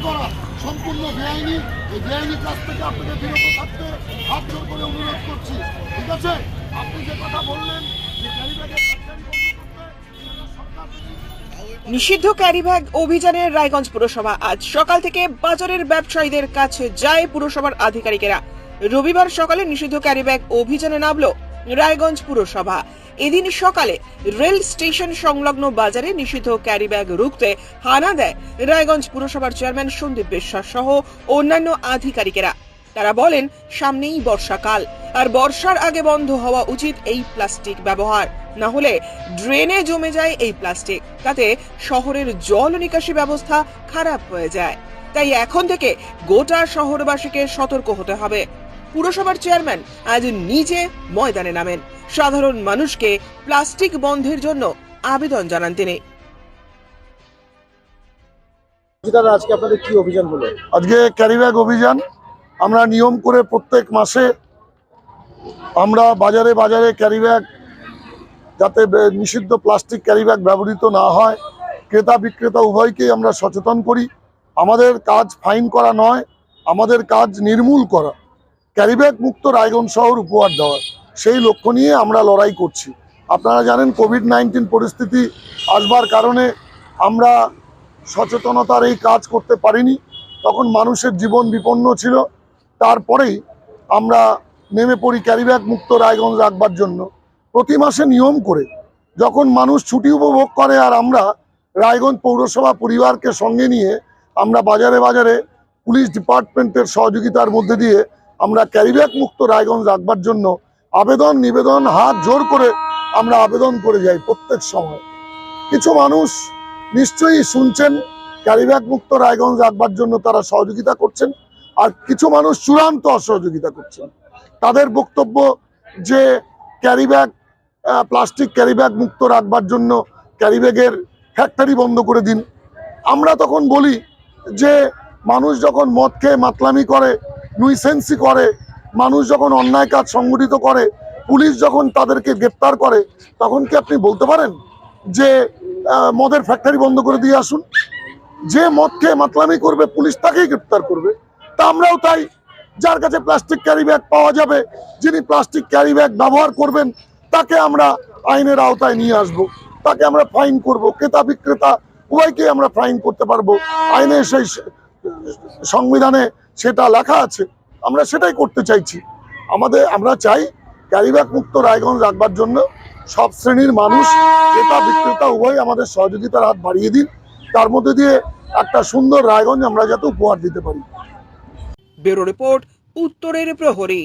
করা সম্পূর্ণ বেআইনি। এই বেআইনি কাজ থেকে আপনাকে বিরত থাকতে হাত জোর করে অনুরোধ করছি। ঠিক আছে, আপনি যে কথা বললেন যে ক্যারি ব্যাগের ফ্যাক্টরি বন্ধ করতে, এটা সরকার নিষিদ্ধ ক্যারিব্যাগ অভিযানের রায়গঞ্জ পুরসভা আজ সকাল থেকে বাজারের ব্যবসায়ীদের কাছে যায় পুরসভার আধিকারিকেরা। রবিবার সকালে নিষিদ্ধ ক্যারিব্যাগ অভিযানে নামল রায়গঞ্জ পুরসভা। এদিন সকালে রেল স্টেশন সংলগ্ন বাজারে নিষিদ্ধ ক্যারিব্যাগ রুখতে হানা দেয় রায়গঞ্জ পুরসভার চেয়ারম্যান সন্দীপ বিশ্বাস সহ অন্যান্য আধিকারিকেরা। তারা বলেন, সামনেই বর্ষাকাল, আর বর্ষার আগে বন্ধ হওয়া উচিত এই প্লাস্টিক ব্যবহার, না হলে ড্রেনে জমে যায় এই প্লাস্টিক, তাতে শহরের জল নিকাশি ব্যবস্থা খারাপ হয়ে যায়। তাই এখন থেকে গোটা শহরবাসীকে সতর্ক হতে হবে। পুরসভার চেয়ারম্যান আজ নিজে ময়দানে নামেন, সাধারণ মানুষকে প্লাস্টিক বন্ধের জন্য আবেদন জানান তিনি। আজকে আপনাদের কি অভিযান হলো? আজকে ক্যারিব্যাগ অভিযান। আমরা নিয়ম করে প্রত্যেক মাসে আমরা বাজারে বাজারে ক্যারিব্যাগ, যাতে নিষিদ্ধ প্লাস্টিক ক্যারিব্যাগ ব্যবহৃত না হয়, ক্রেতা বিক্রেতা উভয়কেই আমরা সচেতন করি। আমাদের কাজ ফাইন করা নয়, আমাদের কাজ নির্মূল করা, ক্যারিব্যাগ মুক্ত রায়গঞ্জ শহর উপহার দেওয়া, সেই লক্ষ্য নিয়ে আমরা লড়াই করছি। আপনারা জানেন, কোভিড-19 পরিস্থিতি আসবার কারণে আমরা সচেতনতার এই কাজ করতে পারিনি, তখন মানুষের জীবন বিপন্ন ছিল। তারপরেই আমরা নেমে পড়ি ক্যারিব্যাগ মুক্ত রায়গঞ্জ রাখবার জন্য। প্রতি মাসে নিয়ম করে যখন মানুষ ছুটি উপভোগ করে, আর আমরা রায়গঞ্জ পৌরসভা পরিবারকে সঙ্গে নিয়ে আমরা বাজারে বাজারে পুলিশ ডিপার্টমেন্টের সহযোগিতার মধ্যে দিয়ে আমরা ক্যারিব্যাগ মুক্ত রায়গঞ্জ রাখবার জন্য আবেদন নিবেদন হাত জোর করে আমরা আবেদন করে যাই প্রত্যেক সময়। কিছু মানুষ নিশ্চয়ই শুনছেন, ক্যারিব্যাগ মুক্ত রায়গঞ্জ রাখবার জন্য তারা সহযোগিতা করছেন, আর কিছু মানুষ চূড়ান্ত অসহযোগিতা করছেন। তাদের বক্তব্য যে ক্যারিব্যাগ, প্লাস্টিক ক্যারিব্যাগ মুক্ত রাখবার জন্য ক্যারিব্যাগের ফ্যাক্টরি বন্ধ করে দিন। আমরা তখন বলি যে মানুষ যখন মদ খেয়ে মাতলামি করে, নুইসেন্সি করে, মানুষ যখন অন্যায় কাজ সংগঠিত করে, পুলিশ যখন তাদেরকে গ্রেপ্তার করে, তখন কি আপনি বলতে পারেন যে মদের ফ্যাক্টরি বন্ধ করে দিয়ে আসুন? যে মদ খেয়ে মাতলামি করবে পুলিশ তাকেই গ্রেপ্তার করবে। তা আমরাও তাই, যার কাছে প্লাস্টিক ক্যারি ব্যাগ পাওয়া যাবে, যিনি প্লাস্টিক ক্যারি ব্যাগ ব্যবহার করবেন, তাকে আমরা আইনের আওতায় নিয়ে আসব, তাকে আমরা ফাইন করব। ক্রেতা বিক্রেতা উভয়কে আমরা ফাইন করতে পারবো। আইনে সেই সংবিধানে সেটা লেখা আছে, আমরা সেটাই করতে চাইছি। আমরা চাই ক্যারিব্যাগ মুক্ত রায়গঞ্জ রাখবার জন্য সব শ্রেণীর মানুষ, ক্রেতা বিক্রেতা উভয় আমাদের সহযোগিতার হাত বাড়িয়ে দিন। তার মধ্যে দিয়ে একটা সুন্দর রায়গঞ্জ আমরা যাতে উপহার দিতে পারি। ব্যুরো রিপোর্ট, উত্তরের প্রহরী।